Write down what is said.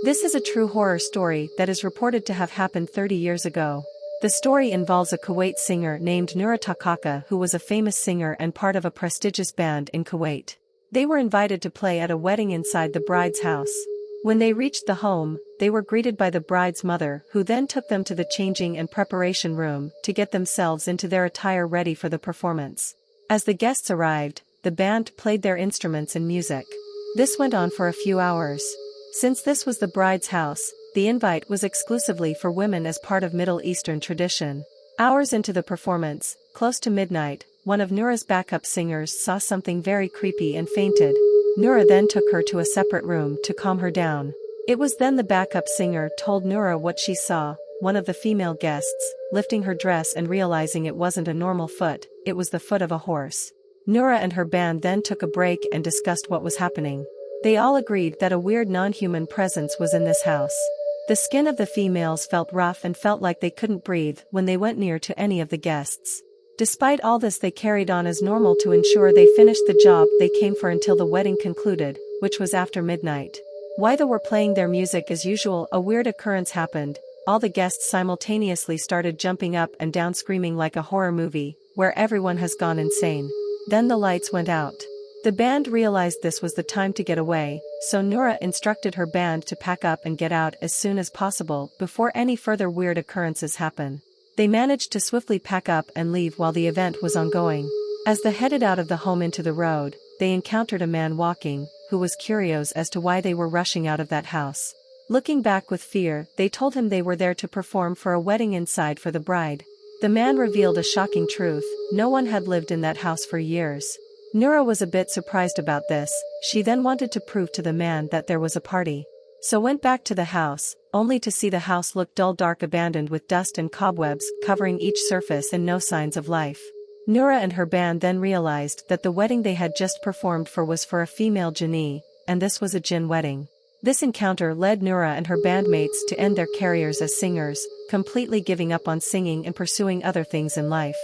This is a true horror story that is reported to have happened 30 years ago. The story involves a Kuwaiti singer named Nura Takkakah, who was a famous singer and part of a prestigious band in Kuwait. They were invited to play at a wedding inside the bride's house. When they reached the home, they were greeted by the bride's mother, who then took them to the changing and preparation room to get themselves into their attire ready for the performance. As the guests arrived, the band played their instruments and music. This went on for a few hours. Since this was the bride's house, the invite was exclusively for women as part of Middle Eastern tradition. Hours into the performance, close to midnight, one of Noura's backup singers saw something very creepy and fainted. Noora then took her to a separate room to calm her down. It was then the backup singer told Noora what she saw, one of the female guests, lifting her dress and realizing it wasn't a normal foot, it was the foot of a horse. Noora and her band then took a break and discussed what was happening. They all agreed that a weird non-human presence was in this house. The skin of the females felt rough and felt like they couldn't breathe when they went near to any of the guests. Despite all this, they carried on as normal to ensure they finished the job they came for until the wedding concluded, which was after midnight. While they were playing their music as usual, a weird occurrence happened. All the guests simultaneously started jumping up and down, screaming like a horror movie, where everyone has gone insane. Then the lights went out. The band realized this was the time to get away, so Noora instructed her band to pack up and get out as soon as possible before any further weird occurrences happen. They managed to swiftly pack up and leave while the event was ongoing. As they headed out of the home into the road, they encountered a man walking, who was curious as to why they were rushing out of that house. Looking back with fear, they told him they were there to perform for a wedding inside for the bride. The man revealed a shocking truth: no one had lived in that house for years. Noora was a bit surprised about this. She then wanted to prove to the man that there was a party. So went back to the house, only to see the house look dull, dark, abandoned, with dust and cobwebs covering each surface and no signs of life. Noora and her band then realized that the wedding they had just performed for was for a female Jinni, and this was a Jinn wedding. This encounter led Noora and her bandmates to end their careers as singers, completely giving up on singing and pursuing other things in life.